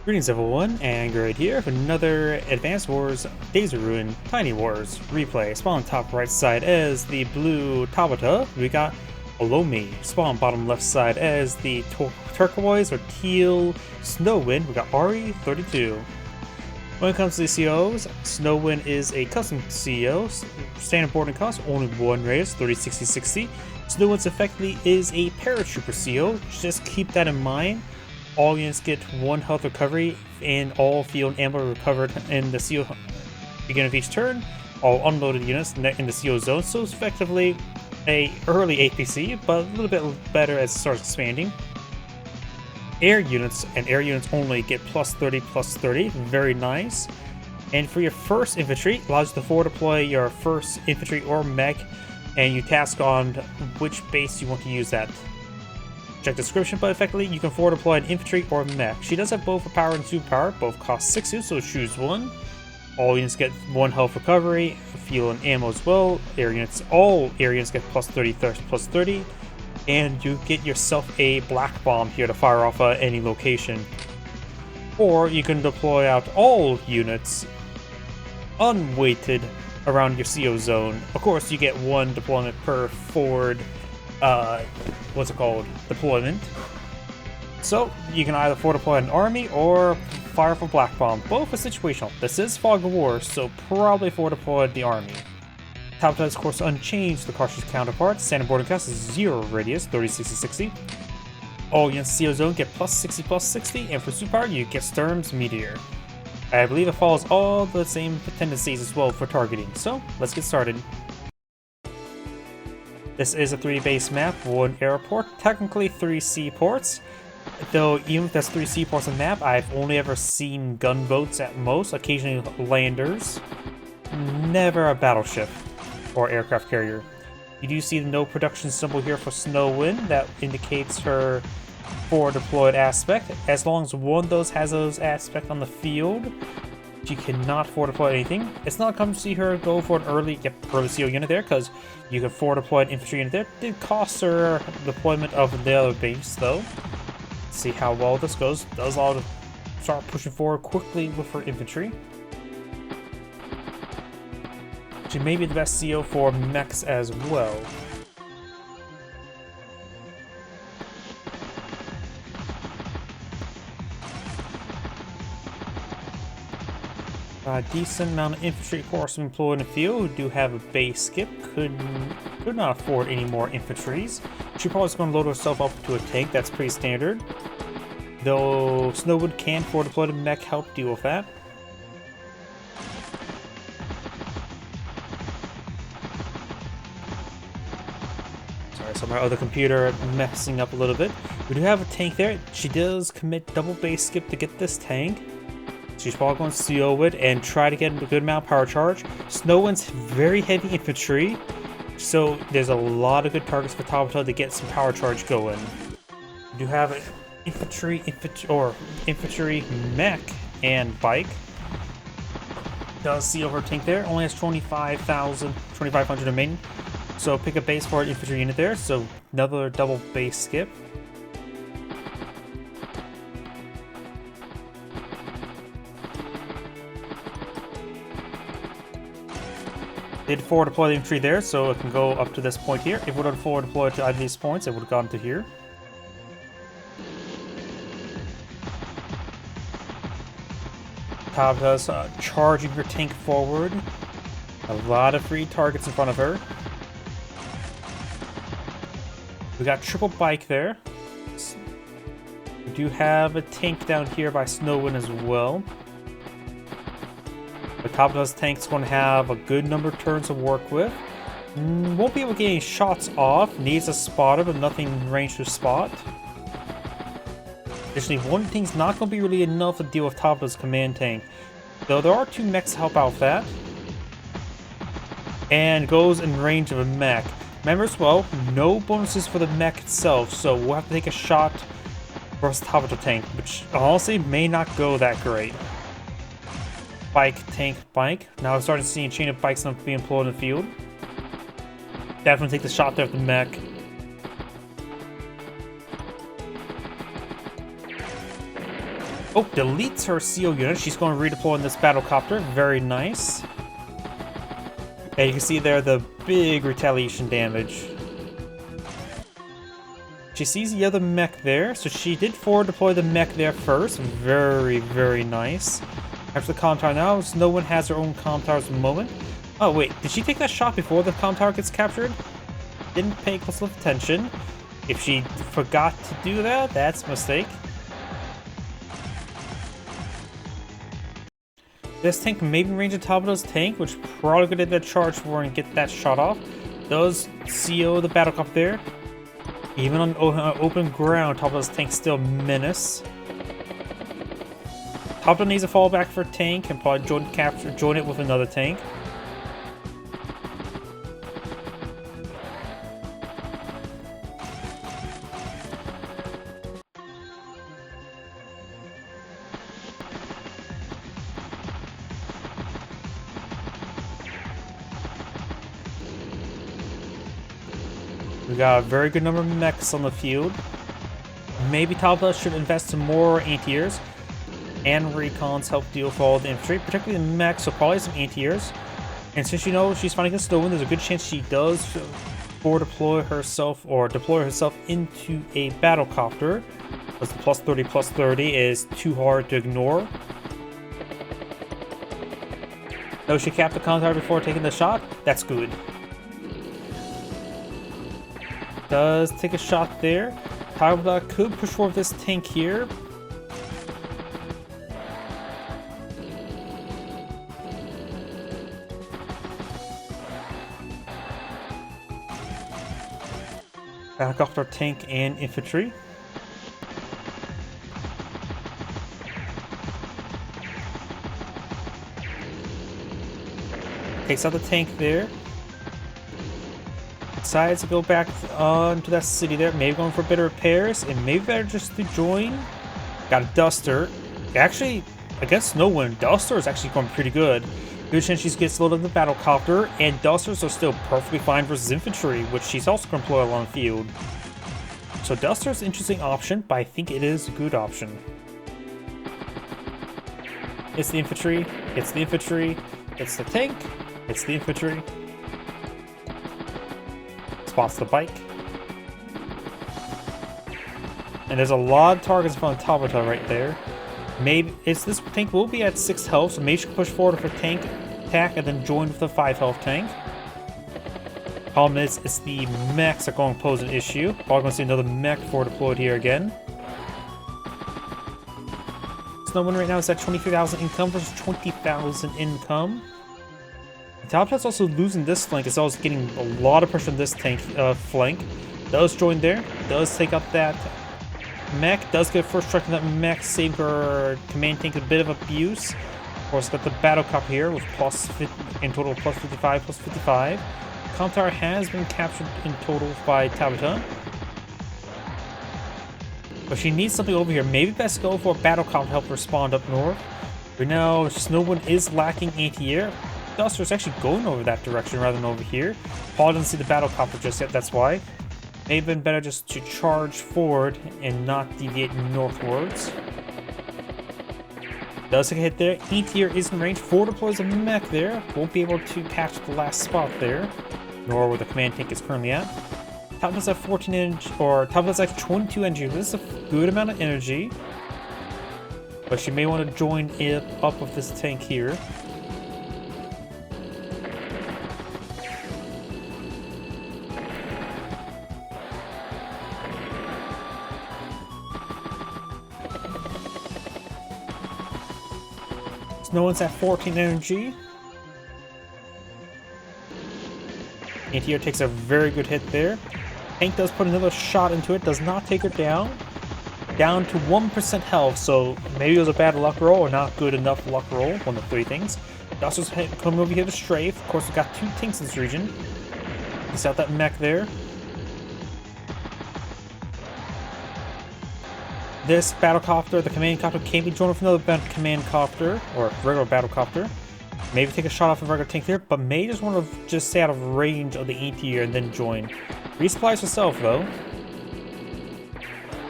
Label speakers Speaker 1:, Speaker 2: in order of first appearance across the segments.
Speaker 1: Greetings everyone, and Great here for another Advanced Wars Days of Ruin Tiny Wars replay. Spawn top right side as the blue Tabitha. We got Alomi. Spawn bottom left side as the turquoise or teal Snowind. We got ari32. When it comes to the COs, Snowind is a custom CO, standard boarding cost, only one raise, 30-60-60. Snowind's effectively is a paratrooper CO, just keep that in mind. All units get 1 health recovery, and all field ammo recovered in the CO beginning of each turn. All unloaded units in the CO zone, so it's effectively a early APC, but a little bit better as it starts expanding. Air units and air units only get plus 30, very nice. And for your first infantry, allows you to forward deploy your first infantry or mech, and you task on which base you want to use that. Check description, but effectively you can forward deploy an infantry or mech. She does have both a power and superpower, both cost 6, so choose one. All units get 1 health recovery, fuel and ammo as well. All air units get plus 30, and you get yourself a black bomb here to fire off at any location. Or you can deploy out all units unweighted around your CO zone. Of course, you get 1 deployment per forward deployment. So you can either forward deploy an army or fire for black bomb. Both are situational. This is Fog of War, so probably forward deploy the army. Tabitha is of course unchanged, the cautious counterpart. Standard boarding cost is 0 radius, 30-60-60. All units CO zone get plus 60, and for superpower you get Sturm's Meteor. I believe it follows all the same tendencies as well for targeting, so let's get started. This is a 3 base map, 1 airport, technically 3 seaports. Though even if there's 3 seaports on the map, I've only ever seen gunboats at most, occasionally landers. Never a battleship or aircraft carrier. You do see the no production symbol here for Snowind, that indicates her forward deployed aspect. As long as one of those has those aspect on the field, you cannot forward deploy anything. It's not common to see her go for an early CO unit there, because you can forward deploy an infantry unit there. It did cost her deployment of the other base though. Let's see how well this goes. Does allow to start pushing forward quickly with her infantry. She may be the best CO for mechs as well. A decent amount of infantry course employed in the field who do have a base skip. Could not afford any more infantries. She probably is going to load herself up to a tank, that's pretty standard. Though Snowind can forward deploy the mech, help deal with that. Sorry, so my other computer messing up a little bit. We do have a tank there. She does commit double base skip to get this tank. She's probably going to CO it and try to get a good amount of power charge. Snowind's very heavy infantry, so there's a lot of good targets for Tabitha to get some power charge going. We do have an infantry mech and bike. Does CO her tank there, only has 2500 remaining. So pick a base for an infantry unit there, so another double base skip. Did forward deploy the infantry there, so it can go up to this point here. If it would have forward deployed to either of these points, it would have gone to here. Tabitha's charging her tank forward. A lot of free targets in front of her. We got triple bike there. We do have a tank down here by Snowind as well. The Tabitha's tank is going to have a good number of turns to work with. Won't be able to get any shots off. Needs a spotter, but nothing range to spot. Additionally, one thing's not going to be really enough to deal with Tabitha's command tank. Though there are 2 mechs to help out with that. And goes in range of a mech. Remember as well, no bonuses for the mech itself, so we'll have to take a shot versus Tabitha tank, which honestly may not go that great. Bike, tank, bike. Now I'm starting to see a chain of bikes being employed in the field. Definitely take the shot there with the mech. Oh, deletes her CO unit. She's going to redeploy in this battlecopter. Very nice. And you can see there the big retaliation damage. She sees the other mech there, so she did forward deploy the mech there first. Very, very nice. After the comm tower now, Snowind has her own comm tower's moment. Oh wait, did she take that shot before the comm tower gets captured? Didn't pay close enough attention. If she forgot to do that, that's a mistake. This tank may be in range of Tabitha's tank, which probably could hit that charge for and get that shot off. Does CO the battlecopter there. Even on open ground, Tabitha's tank still menace. Tabitha needs a fallback for tank and probably join it with another tank. We got a very good number of mechs on the field. Maybe Tabitha should invest in more anti-airs and recons help deal with all the infantry, particularly the mechs, so probably some anti-airs. And since you know she's fighting against Snowind, there's a good chance she does deploy herself into a battlecopter, because the +30/+30 is too hard to ignore. Though she capped the comm tower before taking the shot, that's good. Does take a shot there. Tabitha could push forward this tank here. Back off our tank and infantry. Takes out the tank there. Decides to go back onto that city there. Maybe going for a bit of repairs, and maybe better just to join. Got a Duster. Actually, against Snowind, Duster is actually going pretty good. Good chance she gets loaded in the battlecopter, and Dusters are still perfectly fine versus infantry, which she's also going to employ along the field. So Duster is an interesting option, but I think it is a good option. It's the infantry. It's the infantry. It's the tank. It's the infantry. Spots the bike. And there's a lot of targets in front of Tabitha right there. Maybe this tank will be at 6 health, so maybe she can push forward for tank attack and then join with the 5 health tank. Problem is, it's the mechs that are going to pose an issue. Probably going to see another mech forward deployed here again. Snowind right now is at 23,000 income versus 20,000 income. Tabitha's also losing this flank as well as getting a lot of pressure on this tank flank. Does join there. Does take out that mech. Does get first strike on that mech, save her command tank a bit of abuse. Of course, got the battlecopter here with in total +55/+55. Comm tower has been captured in total by Tabitha. But she needs something over here. Maybe best go for a battlecopter to help respond up north. Right now, Snowind is lacking anti-air. Duster is actually going over that direction rather than over here. Paul doesn't see the battlecopter just yet, that's why. May have been better just to charge forward and not deviate northwards. Does take a hit there. E-tier is in range. 4 deploys a mech there. Won't be able to capture the last spot there, nor where the command tank is currently at. Tabitha's at 14 energy, or Tabitha's at 22 energy. This is a good amount of energy. But she may want to join it up with this tank here. Snowind's at 14 energy. Anti-air takes a very good hit there. Tank does put another shot into it, does not take her down. Down to 1% health, so maybe it was a bad luck roll or not good enough luck roll, one of the 3 things. Duster's coming over here to strafe. Of course, we've got 2 tanks in this region. He's out that mech there. This battlecopter, the command copter, can be joined with another command copter, or regular battlecopter. Maybe take a shot off a regular tank there, but may just want to just stay out of range of the anti-air and then join. Resupplies herself, though.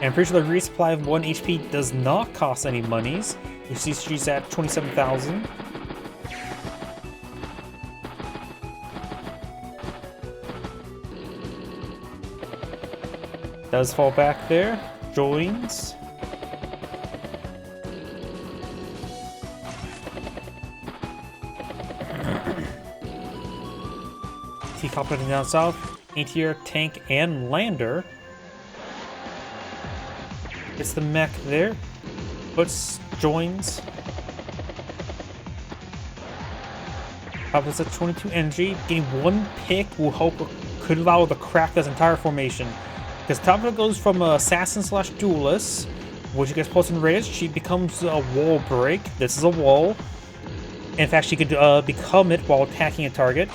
Speaker 1: And I'm pretty sure the resupply of 1 HP does not cost any monies. You see she's at 27,000. Does fall back there. Joins. T-Copter down south. Anti-air, tank, and lander. Gets the mech there. Puts, joins. Tabitha's at 22 energy. Getting 1 pick will help, could allow to crack this entire formation. Because Tabitha goes from assassin slash duelist, which gets plus in radius, she becomes a wall break. This is a wall. In fact, she could become it while attacking a target.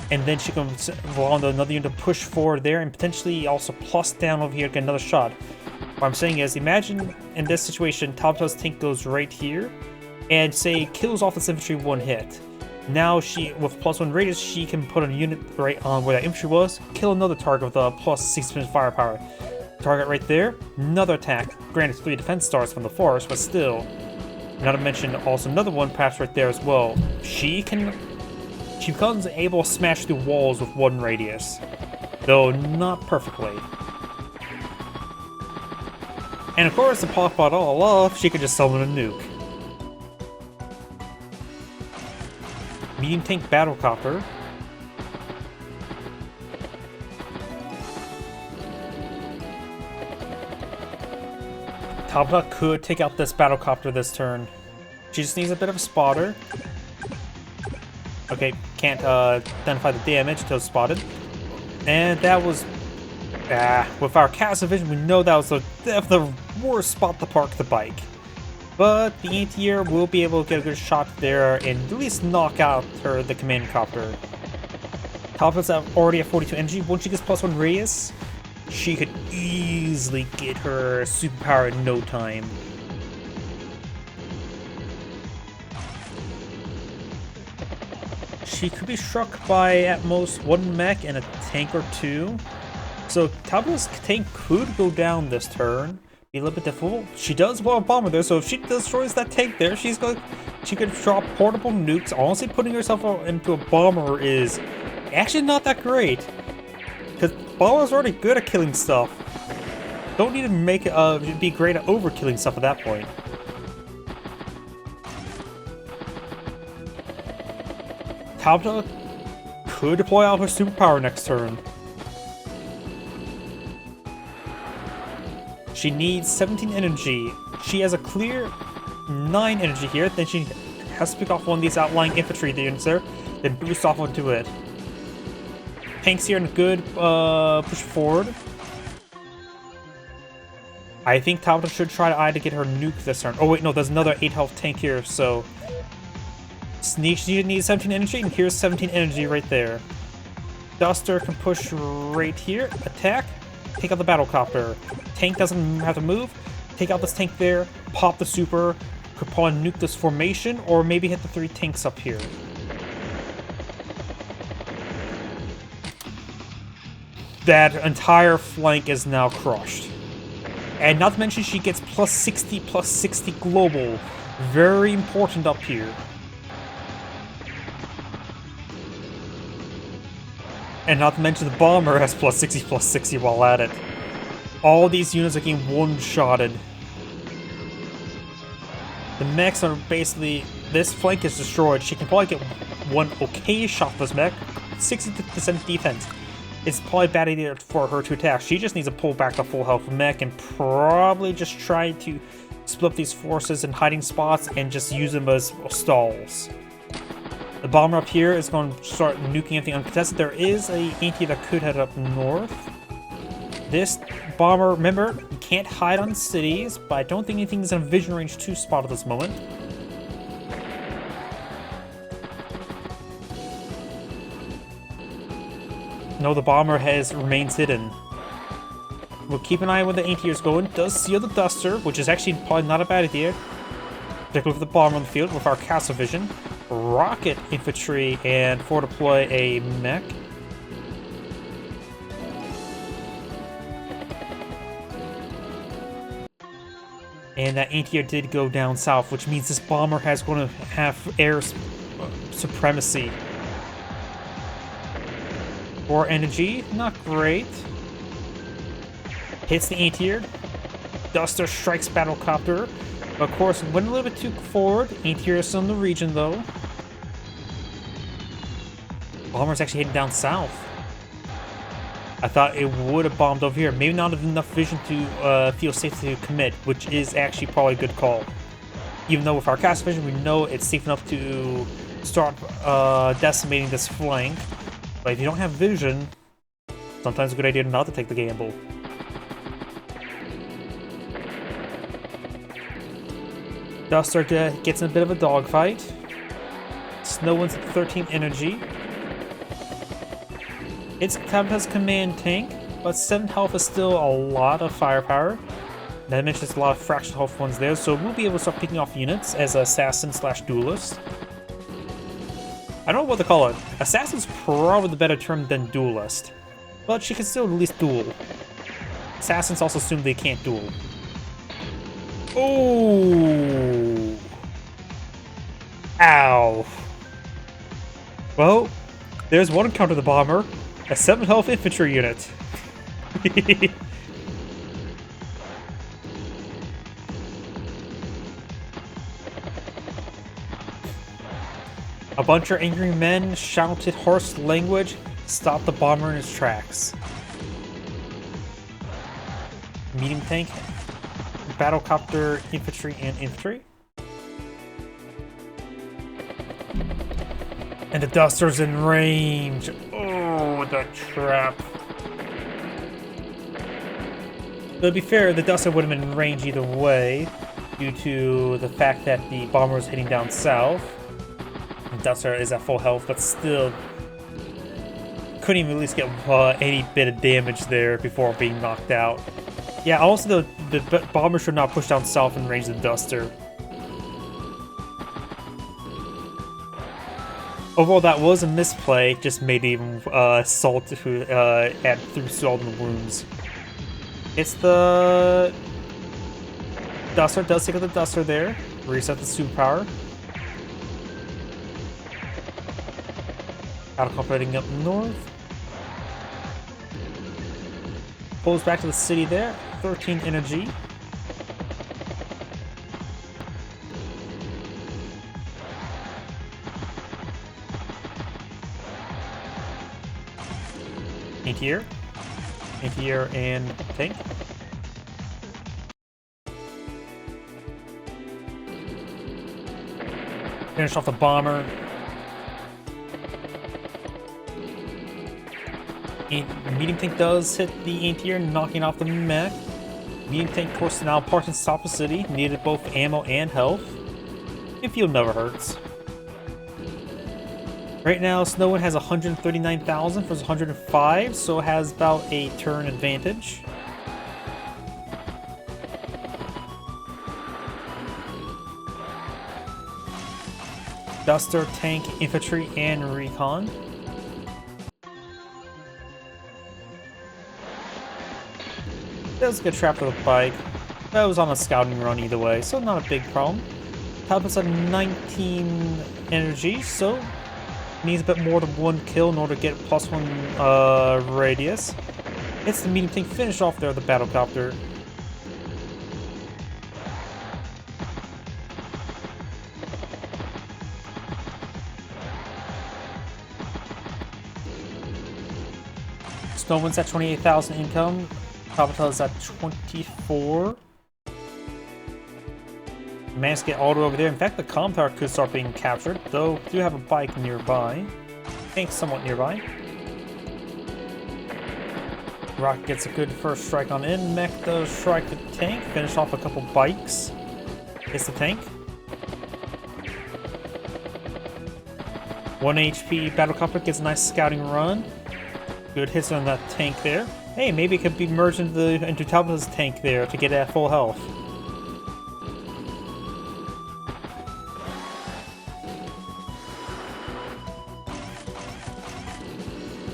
Speaker 1: And then she can allow another unit to push forward there and potentially also plus down over here to get another shot. What I'm saying is, imagine in this situation, Tabitha's tank goes right here and say kills off this infantry 1 hit. Now she, with +1 radius, she can put a unit right on where that infantry was, kill another target with a +6% firepower. Target right there, another attack. Granted, 3 defense stars from the forest, but still. Not to mention also another one perhaps right there as well. She becomes able to smash through walls with 1 radius, though not perfectly. And of course, to pop it all off, she could just summon a nuke. Medium tank battlecopter. Tabitha could take out this battlecopter this turn. She just needs a bit of a spotter. Okay, can't identify the damage until spotted. And that was... with our cast of vision, we know that was the worst spot to park the bike. But the anti-air will be able to get a good shot there and at least knock out the command copter. Tabitha's already at 42 energy. Once she gets +1 radius, she could easily get her superpower in no time. She could be struck by at most 1 mech and a tank or 2. So Tabitha's tank could go down this turn. Be a little bit difficult. She does want a bomber there, so if she destroys that tank there, she could drop portable nukes. Honestly, putting herself into a bomber is actually not that great. Because bombers are already good at killing stuff. Don't need to make it be great at overkilling stuff at that point. Tabitha could deploy out her superpower next turn. She needs 17 energy. She has a clear 9 energy here. Then she has to pick off one of these outlying infantry units there, then boost off onto it. Tanks here in a good push forward. I think Tabitha should try to get her nuke this turn. Oh wait, no, there's another 8 health tank here, so... She needs 17 energy, and here's 17 energy right there. Duster can push right here, attack, take out the battlecopter. Tank doesn't have to move, take out this tank there, pop the super, could probably nuke this formation, or maybe hit the 3 tanks up here. That entire flank is now crushed. And not to mention she gets +60 global. Very important up here. And not to mention the bomber has +60 while at it. All these units are getting one-shotted. The mechs are basically... This flank is destroyed. She can probably get one okay shot with this mech. 60% defense. It's probably a bad idea for her to attack. She just needs to pull back the full health mech and probably just try to split up these forces in hiding spots and just use them as stalls. The bomber up here is going to start nuking anything uncontested. There is a anti that could head up north. This bomber, remember, you can't hide on cities, but I don't think anything's in vision range to spot at this moment. No, the bomber remains hidden. We'll keep an eye on where the anti-air's going. Does seal the duster, which is actually probably not a bad idea. Particularly with the bomber on the field with our castle vision. Rocket infantry and forward deploy a mech. And that anti-air did go down south, which means this bomber has going to have air supremacy. 4 energy, not great. Hits the anti-air. Duster strikes battlecopter. Of course, went a little bit too forward. Anti-air is still in the region, though. Bomber's actually heading down south. I thought it would have bombed over here. Maybe not enough vision to feel safe to commit, which is actually probably a good call. Even though with our cast vision, we know it's safe enough to start decimating this flank. But if you don't have vision, sometimes it's a good idea not to take the gamble. Duster gets in a bit of a dogfight. Snowwind's at 13 energy. It's Tabitha's command tank, but 7 health is still a lot of firepower. That mentions a lot of fractional health ones there, so we'll be able to start picking off units as assassin slash duelist. I don't know what to call it. Assassin's probably the better term than duelist, but she can still at least duel. Assassins also assume they can't duel. Oh! Ow. Well, there's one encounter the bomber. A 7 health infantry unit. A bunch of angry men shouted hoarse language, stopped the bomber in his tracks. Medium tank, battlecopter, infantry, and infantry. And the Duster's in range. Oh, the trap. To be fair, the Duster would have been in range either way, due to the fact that the bomber was heading down south. The Duster is at full health, but still couldn't even at least get any bit of damage there before being knocked out. Yeah, also the bomber should not push down south and range the Duster. Overall, that was a misplay, just made even salt to add through salt in the wounds. It's the Duster, does take out the Duster there, reset the superpower. Battlecopter heading up north. Pulls back to the city there, 13 energy. Anti-air, and tank. Finish off the bomber. Medium tank does hit the anti-air, knocking off the mech. Medium tank course now parked in top of the city, needed both ammo and health. Infield never hurts. Right now, Snowind has 139,000 versus 105, so it has about a turn advantage. Duster, tank, infantry, and recon. That was a good trap for the bike. That was on a scouting run either way, so not a big problem. Tabitha's at 19 energy, so needs a bit more than 1 kill in order to get +1 radius. It's the medium tank finish off there, the battlecopter. Snowwind's at 28,000 income. Tabitha's at 24. Managed to get all the way over there. In fact, the comm tower could start being captured, though we do have a bike nearby. Tank somewhat nearby. Rock gets a good first strike on in. Mech does strike the tank. Finish off a couple bikes. Hits the tank. 1 HP battlecopter gets a nice scouting run. Good hits on that tank there. Hey, maybe it could be merged into Tabitha's tank there to get at full health.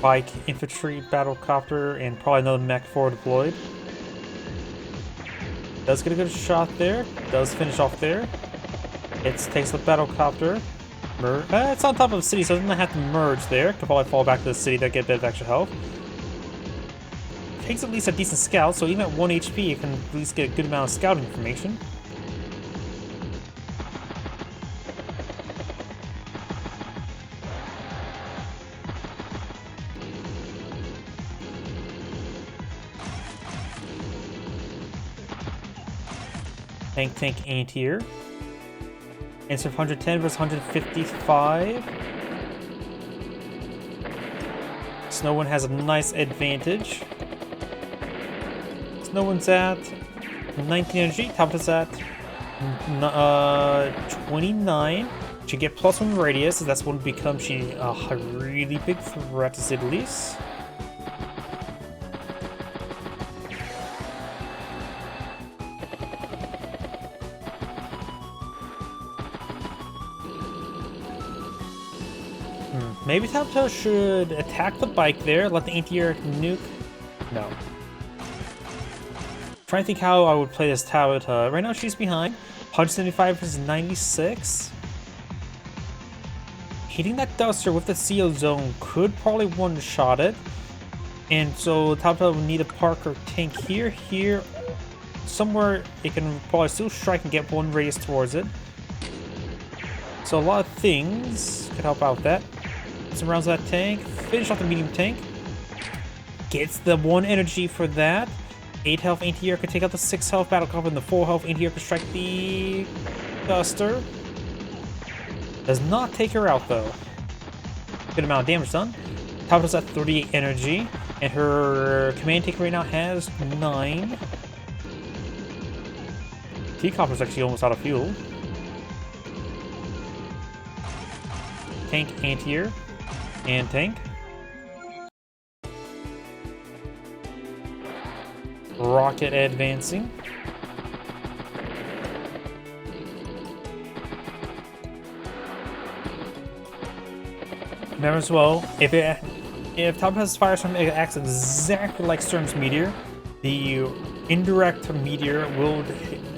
Speaker 1: Bike, infantry, battlecopter, and probably another mech forward deployed. Does get a good shot there. Does finish off there. It takes the battlecopter. It's on top of the city, so it doesn't have to merge there. Could probably fall back to the city to get a bit of extra health. Takes at least a decent scout, so even at 1 HP, you can at least get a good amount of scouting information. Tank ain't here. Instead of 110 versus 155. Snowind has a nice advantage. Snowind's at 19 energy. Tabitha's at 29. She get +1 radius, so that's going to become a really big threat to say the least. Maybe Tabitha should attack the bike there, let the anti-air nuke. No. Trying to think how I would play this Tabitha. Right now she's behind. 175 versus 96. Hitting that Duster with the CO zone could probably one-shot it. And so Tabitha would need to park her tank here, somewhere it can probably still strike and get 1 radius towards it. So a lot of things could help out with that. Some rounds of that tank. Finish off the medium tank. Gets the 1 energy for that. 8 health anti-air could take out the 6 health battlecopter, and the 4 health anti-air could strike the Duster. Does not take her out though. Good amount of damage done. Tabitha's at 38 energy, and her command tank right now has 9. T-Copter's actually almost out of fuel. Tank anti-air. And tank. Rocket advancing. Remember as well, if Tabitha's Firestorm acts exactly like Storm's Meteor, the indirect meteor will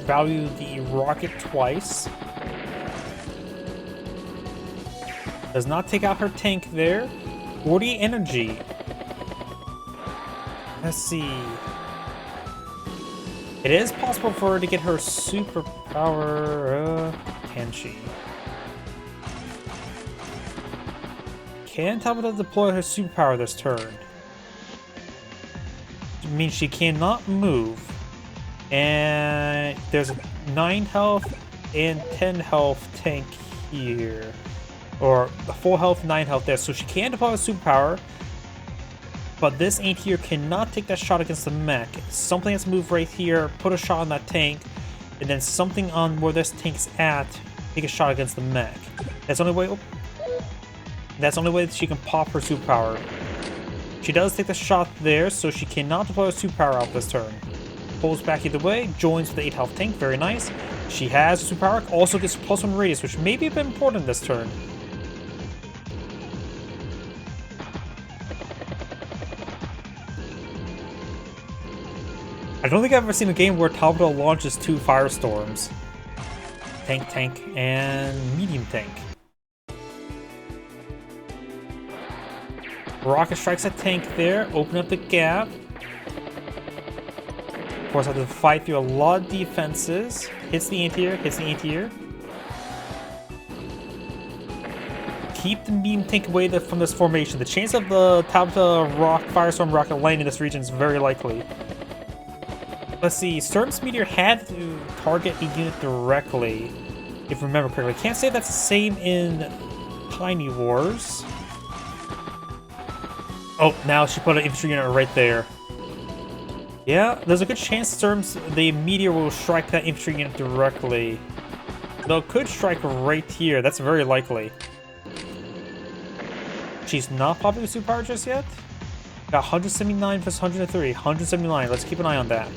Speaker 1: value the rocket twice. Does not take out her tank there. 40 energy. Let's see. It is possible for her to get her superpower. Can she? Can Tabitha deploy her superpower this turn? It means she cannot move. And there's a 9 health and 10 health tank here. Or a 4 health, 9 health there. So she can deploy a superpower. But this anti-air cannot take that shot against the mech. Something has to move right here, put a shot on that tank, and then something on where this tank's at, take a shot against the mech. That's the only way. That's the only way that she can pop her superpower. She does take the shot there, so she cannot deploy a superpower out this turn. Pulls back either way, joins with the 8 health tank, very nice. She has a superpower, also gets +1 radius, which may be a bit important this turn. I don't think I've ever seen a game where Tabitha launches 2 firestorms. Tank, and medium tank. Rocket strikes a tank there, open up the gap. Of course, I have to fight through a lot of defenses. Hits the anti-air, Keep the medium tank away from this formation. The chance of the Tabitha firestorm rocket landing in this region is very likely. Let's see, Storm's Meteor had to target a unit directly, if I remember correctly. Can't say that's the same in Tiny Wars. Oh, now she put an infantry unit right there. Yeah, there's a good chance the Meteor will strike that infantry unit directly. Though it could strike right here, that's very likely. She's not popping a superpower just yet? Got 179 versus 130, 179, let's keep an eye on that.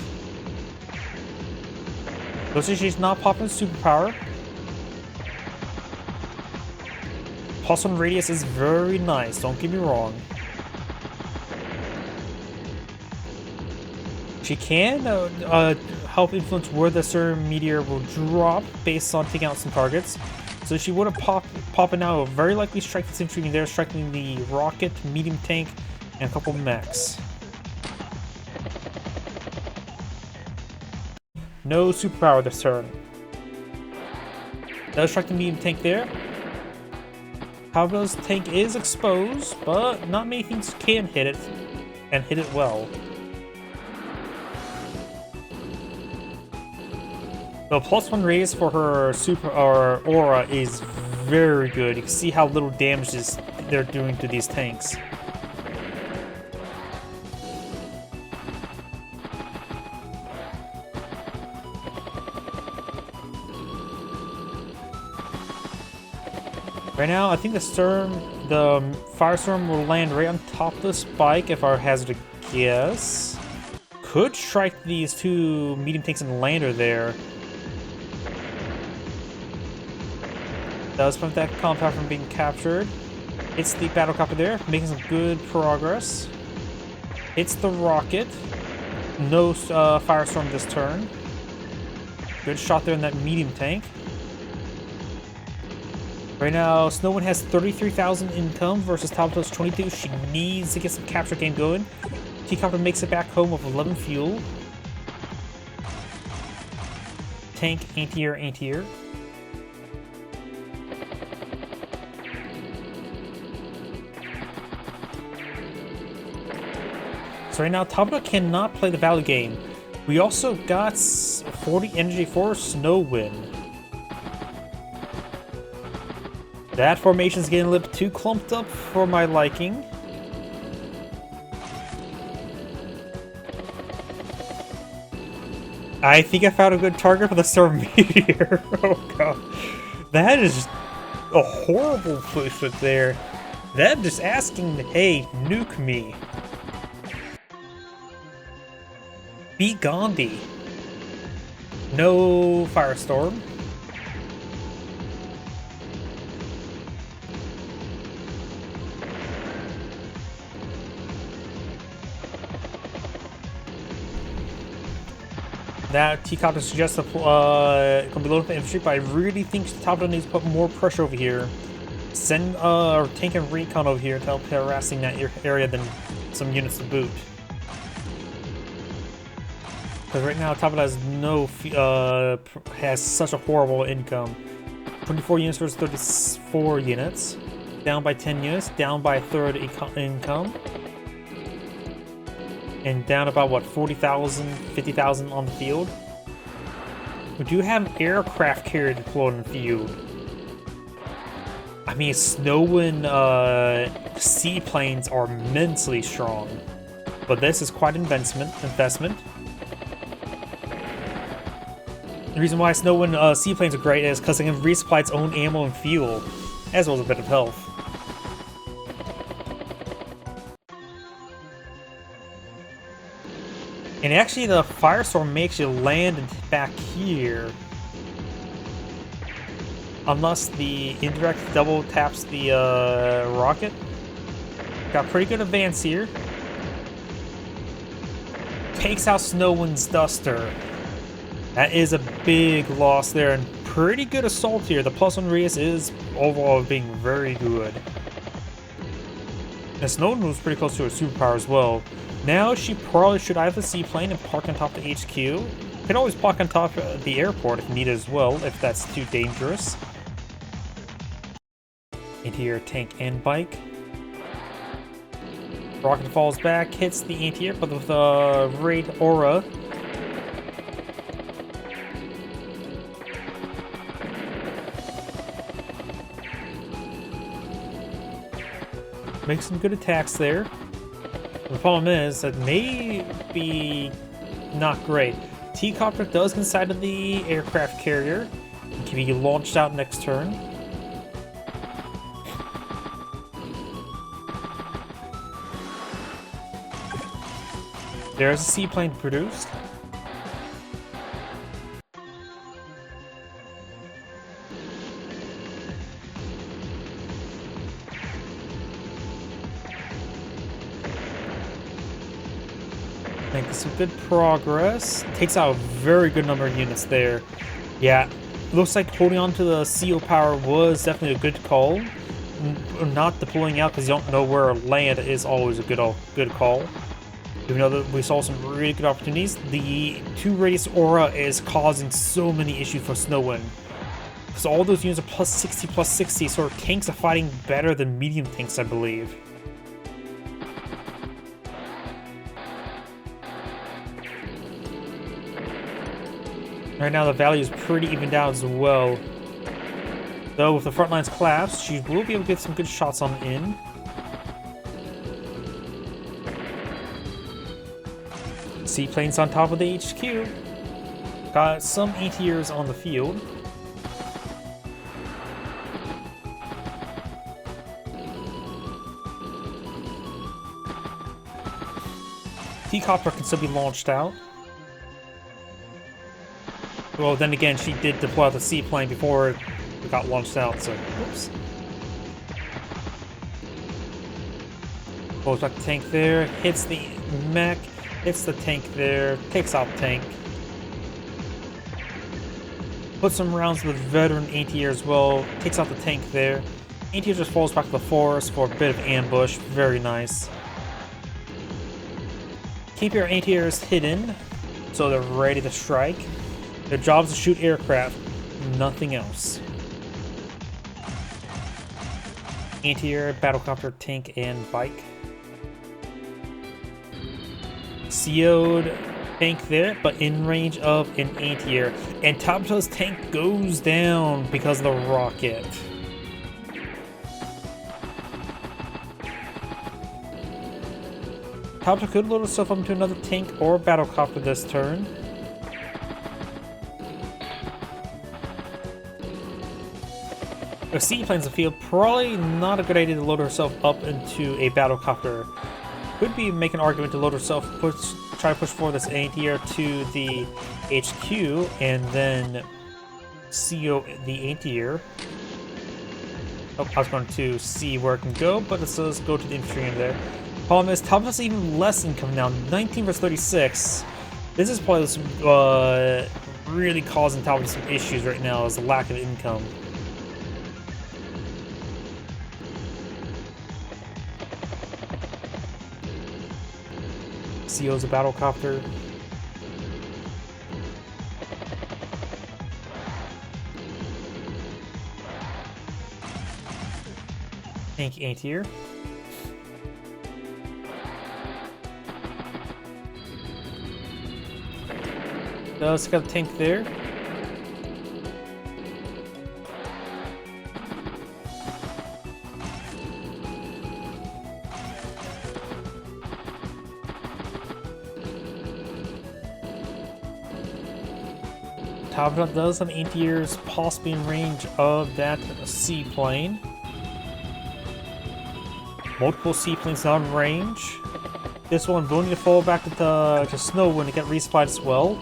Speaker 1: Looks like she's not popping a superpower. +1 radius is very nice, don't get me wrong. She can help influence where the certain meteor will drop based on taking out some targets. So she would have popping out a very likely strike the sentry there, striking the rocket, medium tank, and a couple mechs. No superpower this turn. Does strike the medium tank there. Tabitha's tank is exposed, but not many things can hit it, and hit it well. The +1 raise for her super aura is very good. You can see how little damage they're doing to these tanks. Right now, I think the Firestorm will land right on top of the spike if I hazard a guess. Could strike these two medium tanks and lander there. Does prevent that compound from being captured. Hits the battlecopter there, making some good progress. Hits the rocket. No Firestorm this turn. Good shot there in that medium tank. Right now, Snowind has 33,000 income versus Tabitha's 22. She needs to get some capture game going. T-Copter makes it back home with 11 fuel. Tank, anti-air, anti-air. So right now, Tabitha cannot play the value game. We also got 40 energy for Snowind. That formation's getting a little too clumped up for my liking. I think I found a good target for the Star Meteor. Oh god. That is just a horrible placement there. That just asking, hey, nuke me. Beat Gandhi. No Firestorm. That T-Copter suggests can be loaded with infantry, but I really think Tabitha needs to put more pressure over here. Send tank and recon over here to help harassing that area than some units to boot. Because right now Tabitha has has such a horrible income. 24 units versus 34 units. Down by 10 units, down by a third income. And down about, what, 40,000, 50,000 on the field. We do have an aircraft carrier deployed in the field. I mean, Snowind seaplanes are immensely strong. But this is quite an investment. The reason why Snowind seaplanes are great is because it can resupply its own ammo and fuel, as well as a bit of health. And actually, the Firestorm may actually land back here. Unless the indirect double taps the rocket. Got pretty good advance here. Takes out Snowind's Duster. That is a big loss there, and pretty good assault here. The +1 radius is overall being very good. And Snowind was pretty close to her superpower as well. Now she probably should either seaplane and park on top of the HQ. Could always park on top of the airport if needed as well, if that's too dangerous. Anti-air tank and bike. Rocket falls back, hits the anti-air, but with the raid aura. Makes some good attacks there. The problem is that may be not great. T-Copter does get inside of the aircraft carrier and can be launched out next turn. There's a seaplane produced. Making some good progress. Takes out a very good number of units there. Yeah, looks like holding on to the CO power was definitely a good call. Not deploying out because you don't know where land is always a good call. Even though that we saw some really good opportunities, the 2 radius aura is causing so many issues for Snowind. Because all those units are plus 60, so our tanks are fighting better than medium tanks, I believe. Right now the value is pretty evened out as well. Though with the front lines collapsed, she will be able to get some good shots on in. Seaplanes on top of the HQ. Got some ATRs on the field. T-Copter can still be launched out. Well, then again, she did deploy the seaplane before it got launched out, so whoops. Pulls back the tank there, hits the mech, hits the tank there, takes out tank. Puts some rounds with veteran ATR as well, takes out the tank there. ATR just falls back to the forest for a bit of ambush, very nice. Keep your ATRs hidden, so they're ready to strike. Their job is to shoot aircraft, nothing else. Anti-air, battlecopter, tank, and bike. CO'd tank there, but in range of an anti-air. And Tabitha's tank goes down because of the rocket. Tabitha could load herself up into another tank or battlecopter this turn. If seaplanes in the field, probably not a good idea to load herself up into a battlecopter. Could be make an argument to load herself, try to push forward this anti-air to the HQ, and then CO the anti-air. Oh, I was going to see where it can go, but let's go to the infantry in there. Problem is, Tabitha's even less income now, 19 versus 36. This is probably really causing Tabitha some issues right now, is the lack of income. CO's a battlecopter. Tank anti-air. Let's got a tank there. Tabitha does have anti-airs possibly in range of that seaplane. Multiple seaplanes not in range. This one will need to fall back to Snowind to get resupplied as well.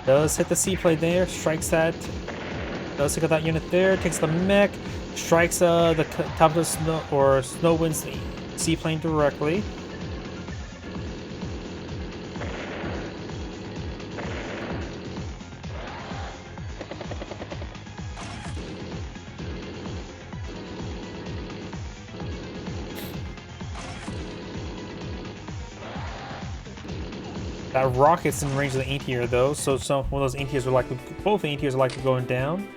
Speaker 1: Does hit the seaplane there, strikes that. Does take out that unit there, takes the mech. Strikes the top of Snowwind's seaplane directly. That rocket's in range of the anti-air though, so one of those anti-airs are likely, both anti-airs are likely going down.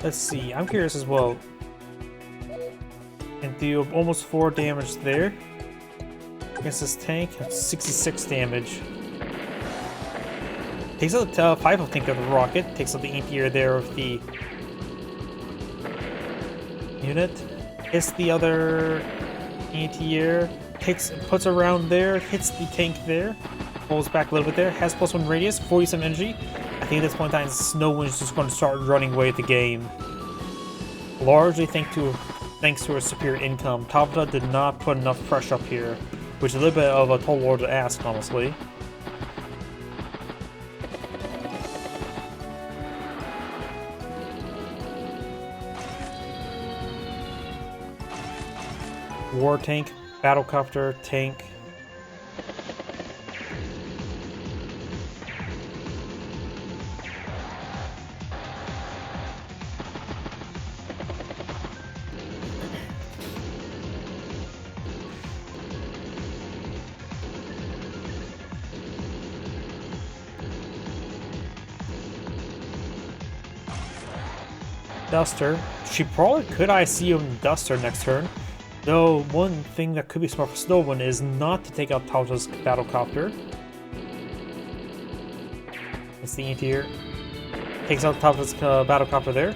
Speaker 1: Let's see, I'm curious as well. And do almost 4 damage there. Against this tank, 66 damage. Takes out the 5 tank of the rocket, takes out the anti-air there of the unit. Hits the other anti-air, puts around there, hits the tank there. Pulls back a little bit there, has +1 radius, 47 energy. I think at this point in time, Snowwind is just going to start running away with the game. Largely thanks to her superior income. Tabitha did not put enough pressure up here, which is a little bit of a tall order to ask, honestly. war tank, battlecopter, tank. Duster. She probably could ICU Duster next turn. Though one thing that could be smart for Snowind is not to take out Tabitha's battlecopter. It's the anti-air. Takes out Tabitha's battlecopter there.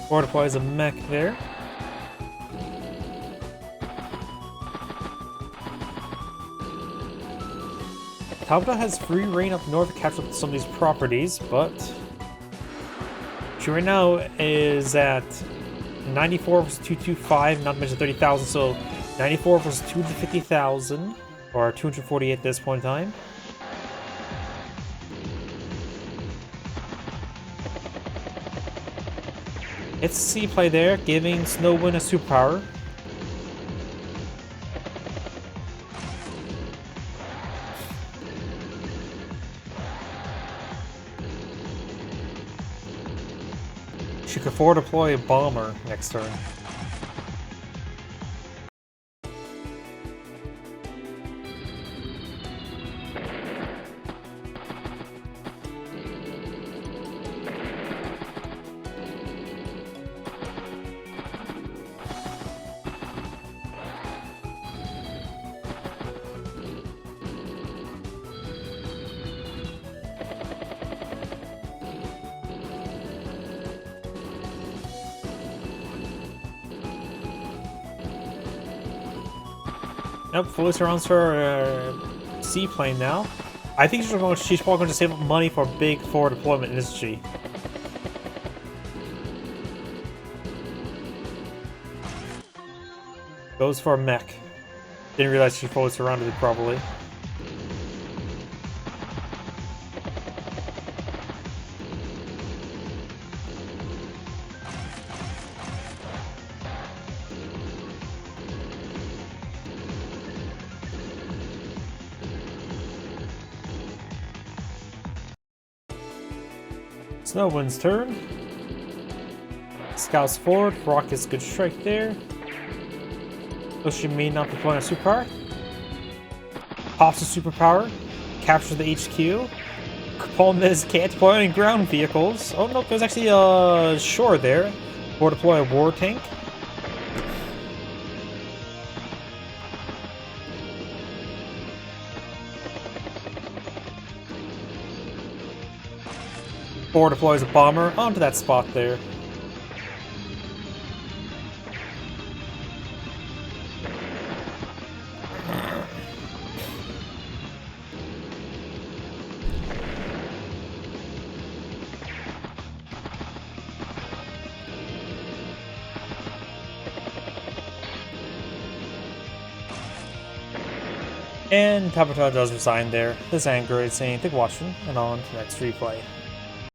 Speaker 1: Or deploys a mech there. Tabitha has free reign up north to capture some of these properties, but she right now is at 94 versus 225, not to mention 30,000, so 94 versus 250,000, or 248 at this point in time. It's C play there, giving Snowind a superpower. She could forward deploy a bomber next turn. Yep, fully surrounds her seaplane now. I think she's probably going to save up money for a big forward deployment, isn't she? Goes for a mech. Didn't realize she fully surrounded it properly. Snowwind's turn. Scouts forward, rockets good strike there. Though she may not deploy a superpower. Pops a superpower, captures the HQ. Problem is, can't deploy any ground vehicles. Oh no, there's actually a shore there. Or deploy a war tank. Or deploys a bomber onto that spot there. And Tabitha does resign there. This android saying, "Thank you for watching," and on to the next replay.